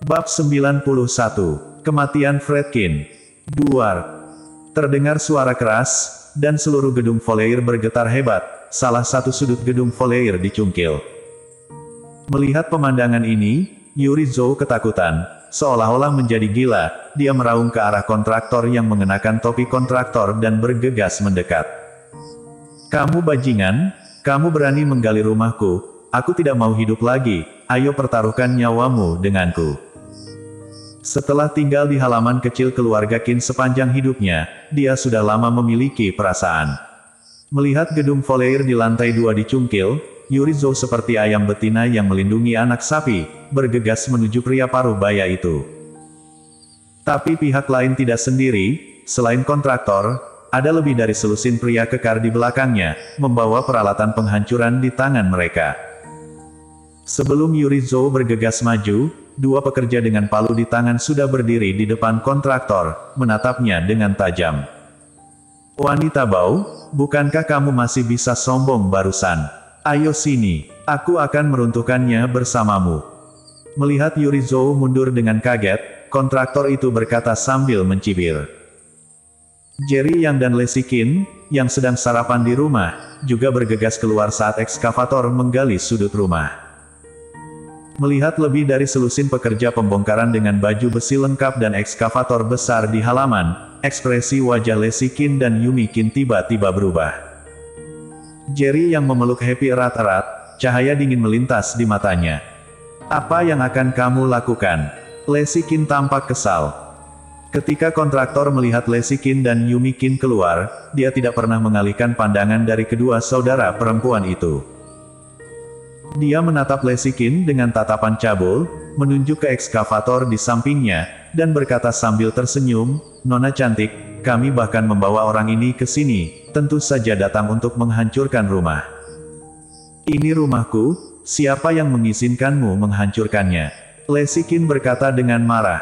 Bab 91. Kematian Fredkin. Duar. Terdengar suara keras, dan seluruh gedung Volair bergetar hebat. Salah satu sudut gedung Volair dicungkil. Melihat pemandangan ini, Yuri Zhou ketakutan. Seolah-olah menjadi gila, dia meraung ke arah kontraktor yang mengenakan topi kontraktor dan bergegas mendekat. "Kamu bajingan, kamu berani menggali rumahku, aku tidak mau hidup lagi, ayo pertaruhkan nyawamu denganku." Setelah tinggal di halaman kecil keluarga Qin sepanjang hidupnya, dia sudah lama memiliki perasaan. Melihat gedung Volair di lantai 2 dicungkil, Yuri Zhou seperti ayam betina yang melindungi anak sapi, bergegas menuju pria paruh baya itu. Tapi pihak lain tidak sendiri, selain kontraktor, ada lebih dari selusin pria kekar di belakangnya, membawa peralatan penghancuran di tangan mereka. Sebelum Yuri Zhou bergegas maju, dua pekerja dengan palu di tangan sudah berdiri di depan kontraktor, menatapnya dengan tajam. "Wanita bau, bukankah kamu masih bisa sombong barusan? Ayo sini, aku akan meruntuhkannya bersamamu." Melihat Yuri Zhou mundur dengan kaget, kontraktor itu berkata sambil mencibir. Jerry Yang dan Lexi Qin, yang sedang sarapan di rumah, juga bergegas keluar saat ekskavator menggali sudut rumah. Melihat lebih dari selusin pekerja pembongkaran dengan baju besi lengkap dan ekskavator besar di halaman, ekspresi wajah Lexi Qin dan Yumi Qin tiba-tiba berubah. Jerry yang memeluk Happy erat-erat, cahaya dingin melintas di matanya. "Apa yang akan kamu lakukan?" Lexi Qin tampak kesal. Ketika kontraktor melihat Lexi Qin dan Yumi Qin keluar, dia tidak pernah mengalihkan pandangan dari kedua saudara perempuan itu. Dia menatap Lexi Qin dengan tatapan cabul, menunjuk ke ekskavator di sampingnya, dan berkata sambil tersenyum, "Nona cantik, kami bahkan membawa orang ini ke sini, tentu saja datang untuk menghancurkan rumah. Ini rumahku, siapa yang mengizinkanmu menghancurkannya?" Lexi Qin berkata dengan marah.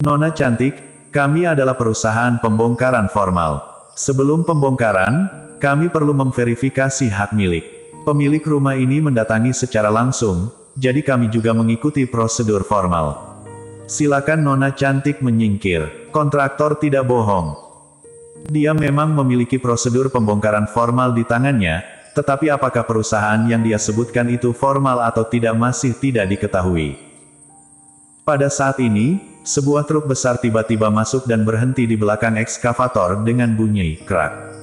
"Nona cantik, kami adalah perusahaan pembongkaran formal. Sebelum pembongkaran, kami perlu memverifikasi hak milik. Pemilik rumah ini mendatangi secara langsung, jadi kami juga mengikuti prosedur formal. Silakan Nona cantik menyingkir." Kontraktor tidak bohong. Dia memang memiliki prosedur pembongkaran formal di tangannya, tetapi apakah perusahaan yang dia sebutkan itu formal atau tidak masih tidak diketahui. Pada saat ini, sebuah truk besar tiba-tiba masuk dan berhenti di belakang ekskavator dengan bunyi krak.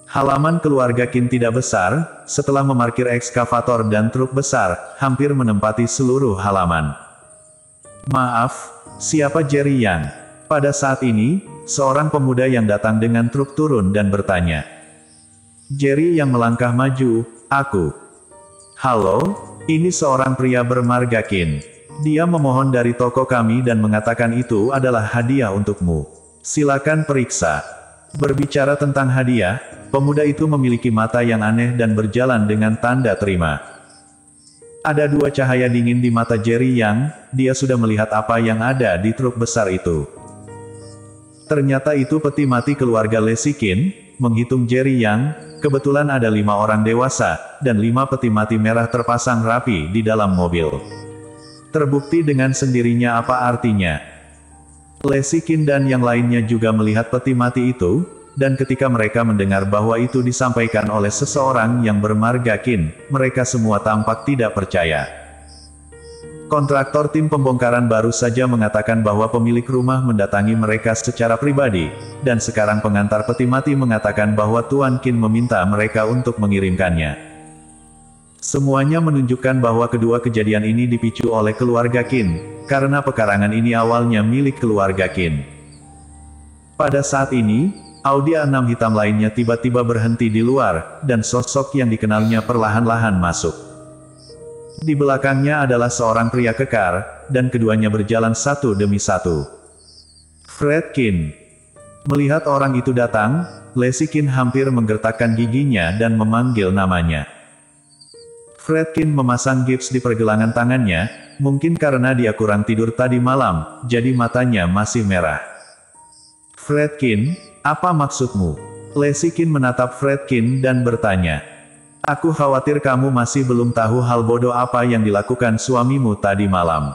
Halaman keluarga Qin tidak besar, setelah memarkir ekskavator dan truk besar, hampir menempati seluruh halaman. "Maaf, siapa Jerry Yang?" Pada saat ini, seorang pemuda yang datang dengan truk turun dan bertanya. Jerry yang melangkah maju, "Aku." "Halo, ini seorang pria bermarga Qin. Dia memohon dari toko kami dan mengatakan itu adalah hadiah untukmu. Silakan periksa." Berbicara tentang hadiah, pemuda itu memiliki mata yang aneh dan berjalan dengan tanda terima. Ada dua cahaya dingin di mata Jerry Yang, dia sudah melihat apa yang ada di truk besar itu. Ternyata itu peti mati keluarga Lexi Qin. Menghitung Jerry Yang, kebetulan ada 5 orang dewasa, dan 5 peti mati merah terpasang rapi di dalam mobil. Terbukti dengan sendirinya apa artinya. Lexi Qin dan yang lainnya juga melihat peti mati itu, dan ketika mereka mendengar bahwa itu disampaikan oleh seseorang yang bermarga Qin, mereka semua tampak tidak percaya. Kontraktor tim pembongkaran baru saja mengatakan bahwa pemilik rumah mendatangi mereka secara pribadi, dan sekarang pengantar peti mati mengatakan bahwa Tuan Qin meminta mereka untuk mengirimkannya. Semuanya menunjukkan bahwa kedua kejadian ini dipicu oleh keluarga Qin, karena pekarangan ini awalnya milik keluarga Qin. Pada saat ini, Audi A6 hitam lainnya tiba-tiba berhenti di luar, dan sosok yang dikenalnya perlahan-lahan masuk. Di belakangnya adalah seorang pria kekar, dan keduanya berjalan satu demi satu. Fred Qin. Melihat orang itu datang, Lexi Qin hampir menggertakkan giginya dan memanggil namanya. Fred Qin memasang gips di pergelangan tangannya, mungkin karena dia kurang tidur tadi malam, jadi matanya masih merah. "Fred Qin, apa maksudmu?" Lexi Qin menatap Fred Qin dan bertanya. "Aku khawatir kamu masih belum tahu hal bodoh apa yang dilakukan suamimu tadi malam."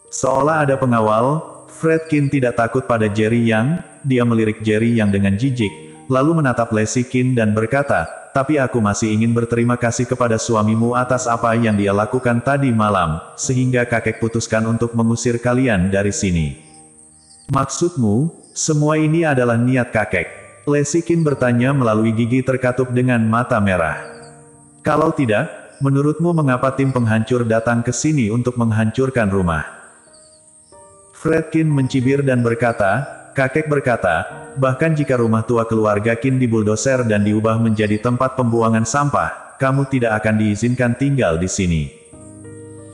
Seolah ada pengawal, Fredkin tidak takut pada Jerry Yang, dia melirik Jerry Yang dengan jijik, lalu menatap Lesikin dan berkata, tapi aku masih ingin berterima kasih kepada suamimu atas apa yang dia lakukan tadi malam, sehingga kakek putuskan untuk mengusir kalian dari sini. Maksudmu, semua ini adalah niat kakek? Lesikin bertanya melalui gigi terkatup dengan mata merah. Kalau tidak, menurutmu mengapa tim penghancur datang ke sini untuk menghancurkan rumah? Fredkin mencibir dan berkata, kakek berkata, bahkan jika rumah tua keluarga Qin dibuldoser dan diubah menjadi tempat pembuangan sampah, kamu tidak akan diizinkan tinggal di sini.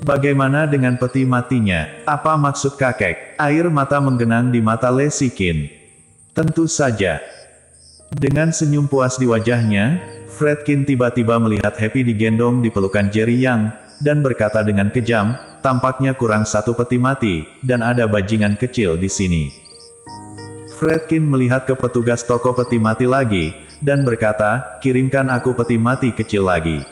Bagaimana dengan peti matinya? Apa maksud kakek? Air mata menggenang di mata Lesikin. Tentu saja. Dengan senyum puas di wajahnya, Fredkin tiba-tiba melihat Happy digendong di pelukan Jerry Yang, dan berkata dengan kejam, tampaknya kurang satu peti mati, dan ada bajingan kecil di sini. Fredkin melihat ke petugas toko peti mati lagi, dan berkata, kirimkan aku peti mati kecil lagi.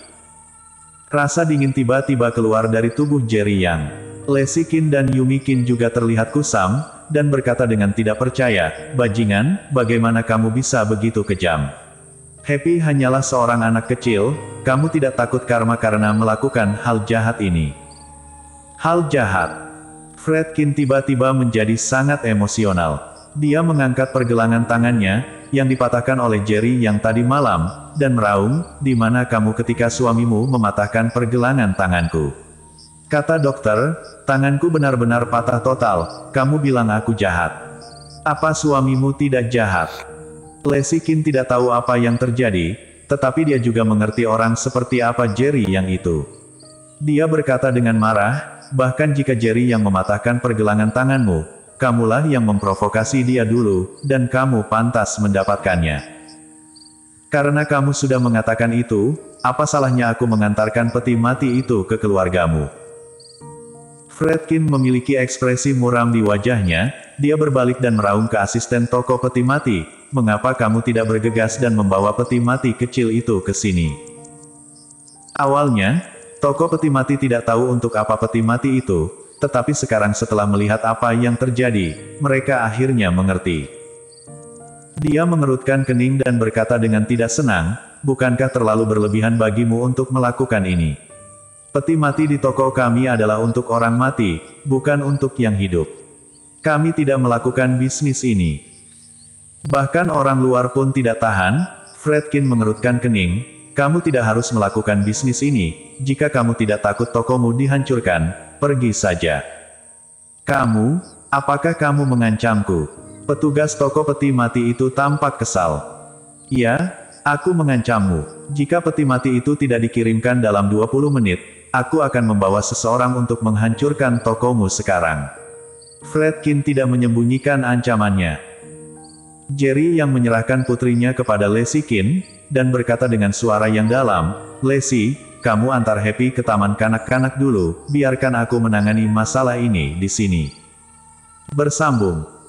Rasa dingin tiba-tiba keluar dari tubuh Jerry Yang. Lesikin dan Yumikin juga terlihat kusam, dan berkata dengan tidak percaya, bajingan, bagaimana kamu bisa begitu kejam? Happy hanyalah seorang anak kecil, kamu tidak takut karma karena melakukan hal jahat ini. Hal jahat. Fredkin tiba-tiba menjadi sangat emosional. Dia mengangkat pergelangan tangannya, yang dipatahkan oleh Jerry yang tadi malam, dan meraung, di mana kamu ketika suamimu mematahkan pergelangan tanganku? Kata dokter, tanganku benar-benar patah total, kamu bilang aku jahat. Apa suamimu tidak jahat? Lesikin tidak tahu apa yang terjadi, tetapi dia juga mengerti orang seperti apa Jerry yang itu. Dia berkata dengan marah, bahkan jika Jerry yang mematahkan pergelangan tanganmu, kamulah yang memprovokasi dia dulu, dan kamu pantas mendapatkannya. Karena kamu sudah mengatakan itu, apa salahnya aku mengantarkan peti mati itu ke keluargamu? Fredkin memiliki ekspresi muram di wajahnya, dia berbalik dan meraung ke asisten toko peti mati, mengapa kamu tidak bergegas dan membawa peti mati kecil itu ke sini? Awalnya, toko peti mati tidak tahu untuk apa peti mati itu, tetapi sekarang setelah melihat apa yang terjadi, mereka akhirnya mengerti. Dia mengerutkan kening dan berkata dengan tidak senang, bukankah terlalu berlebihan bagimu untuk melakukan ini? Peti mati di toko kami adalah untuk orang mati, bukan untuk yang hidup. Kami tidak melakukan bisnis ini. Bahkan orang luar pun tidak tahan. Fredkin mengerutkan kening, kamu tidak harus melakukan bisnis ini, jika kamu tidak takut tokomu dihancurkan, pergi saja. Kamu, apakah kamu mengancamku? Petugas toko peti mati itu tampak kesal. Ya, aku mengancammu. Jika peti mati itu tidak dikirimkan dalam 20 menit, aku akan membawa seseorang untuk menghancurkan tokomu sekarang. Fredkin tidak menyembunyikan ancamannya. Jerry yang menyerahkan putrinya kepada Lesikin, dan berkata dengan suara yang dalam, Lesi, kamu antar Happy ke taman kanak-kanak dulu, biarkan aku menangani masalah ini di sini. Bersambung.